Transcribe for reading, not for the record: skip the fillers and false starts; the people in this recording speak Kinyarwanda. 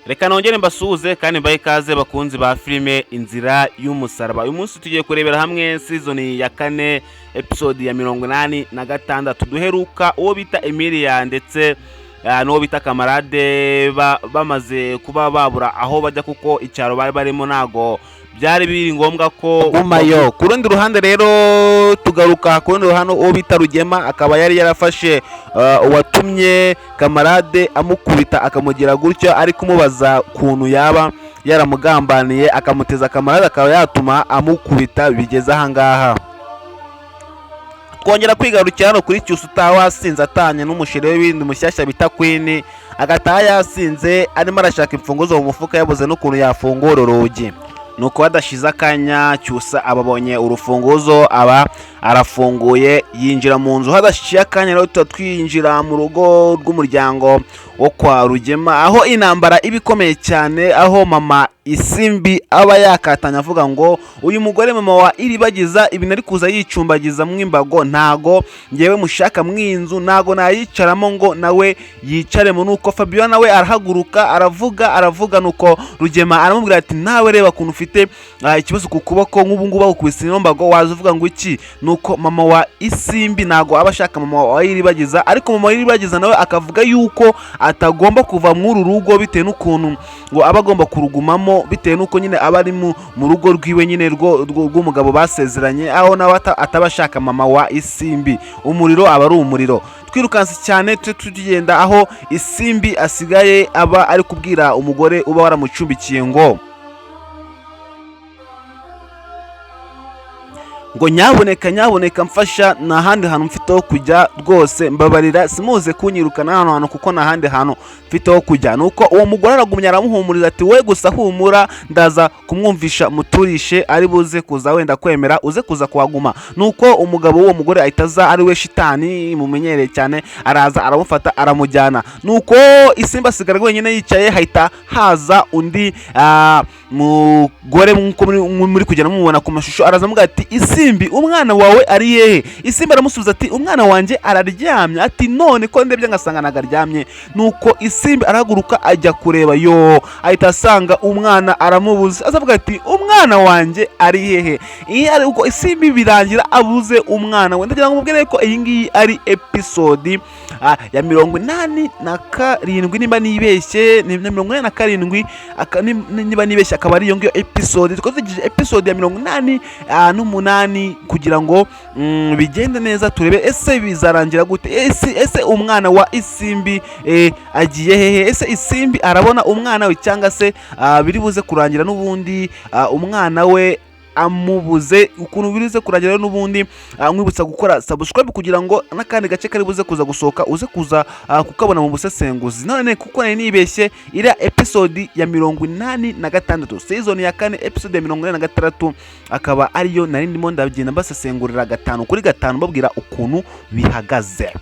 Reka nongere mbasuhuze kandi mbaye ikaze bakunzi ba filime Inzira y'Umusaraba. Uyu munsi tugiye kurebera hamwe season ya 4 episode ya 86. Duheruka uwo bita Emilia ndetse n'uwo bita Kamarade bamaze kuba babura aho bajya kuko icyaro bari barimo nago byari biri ngombwa ko gumayo. Ku rundi ruhande rero tugaruka ku rundi ruhande uwo bita Rugema akaba yari yarafashe uwatumye Kamarade amukubita akamugira gutyo ari kumubaza kuntu yaba yaramugambaniye akamuteza Kamarade akaba yatuma amukubita bigeze ahangaha. Twongera kwigarukira hano kuri Cyusa utawasinze atanye n'umushire w'ibindi mushyashya bita Queen agataha yasinze arimo arashaka imfunguzo mu mufuka yabuze n'ukuntu yafungura urugi, nuko badashize akanya Cyusa ababonye urufunguzo aba arafunguye yinjira mu nzu. Hadashiye akanya rero twinjira mu rugo rw'umuryango wo kwa Rugema aho intambara ibikomeye cyane, aho mama Isimbi aba yakatanya avuga ngo uyu mugore mama wa Iribagiza ibintu ari kuza yicumbagiza mwimbago ntago ngewe mushaka mwinzu ntago nayicaramo ngo nawe yicaremo. Nuko Fabio nawe arahaguruka aravuga nuko Rugema aramubwira ati nawe reba kuntu ufite ikibazo ku kuboko nk'ubu ngubu bakubise inombago waza uvuga ngo iki. Nuko mama wa Isimbi ntago abashaka mama wa Iribagiza, ariko mama wa Iribagiza nawe akavuga yuko atagomba kuva muri rugo bitewe n'ukuntu ngo abagomba kurugumamo bitewe nuko nyine abari mu rugo rwiwe nyine rw'umugabo basezeranye, aho nawe atabashaka mama wa Isimbi. Umuriro aba ari umuriro. Twirukanse cyane tugenda aho Isimbi asigaye aba ari kubwira umugore uba waramucumbikiye ngo nyaboneka mfasha na handi hantu mfiteho kujya rwose mbabarira simuze kunyirukana hano hantu kuko na handi hantu mfiteho kujya. Nuko uwo mugore aragumya aramuhumuriza ati we gusa humura ndaza kumwumvisha muturishe ari buze kuza wenda kwemera uze kuza kuhaguma. Nuko umugabo w'uwo mugore ahitaza ari we shitani mumenyereye cyane araza aramufata aramujyana. Nuko Isimbi asigara wenyine yicaye, hahita haza undi mugore nkuko muri kugenda mubona ku mashusho arazamuga ati Isimbi umwana wawe ari yehe? Isimbi aramusubiza ati umwana wanje araryamye. Ati none ko ndebye ngasanga nagaryamye. Nuko Isimbi arahaguruka ajya kureba yo ahita asanga umwana aramubuze, azavuga ati umwana wanje ari hehe? Uko Isimbi birangira abuze umwana we. Ndagira ngo mubwire ko iyi ngiyi ari episode ya 87 nimba nibeshye, ni 87 niba nibeshye akaba ari iyo ngiyo episode. Twazigije episode ya 88 kugira ngo bigende neza turebe ese bizarangira gute, ese umwana wa Isimbi agiye hehe, ese Isimbi arabona umwana we cyangwa se biri buze kurangira n'ubundi umwana we amubuze. Ukuntu birize kurangira n'ubundi nkwibutsa gukora subscribe kugira ngo nakandi gace kari buze kuza gusohoka uze kuza kukabona mu busesenguzi. None kuko nibeshye ira episode ya 86 season ya 4 episode ya 86 akaba ariyo nari ndimo ndagenda mbasesengurira 5 kuri 5 babwira ukuntu bihagaze.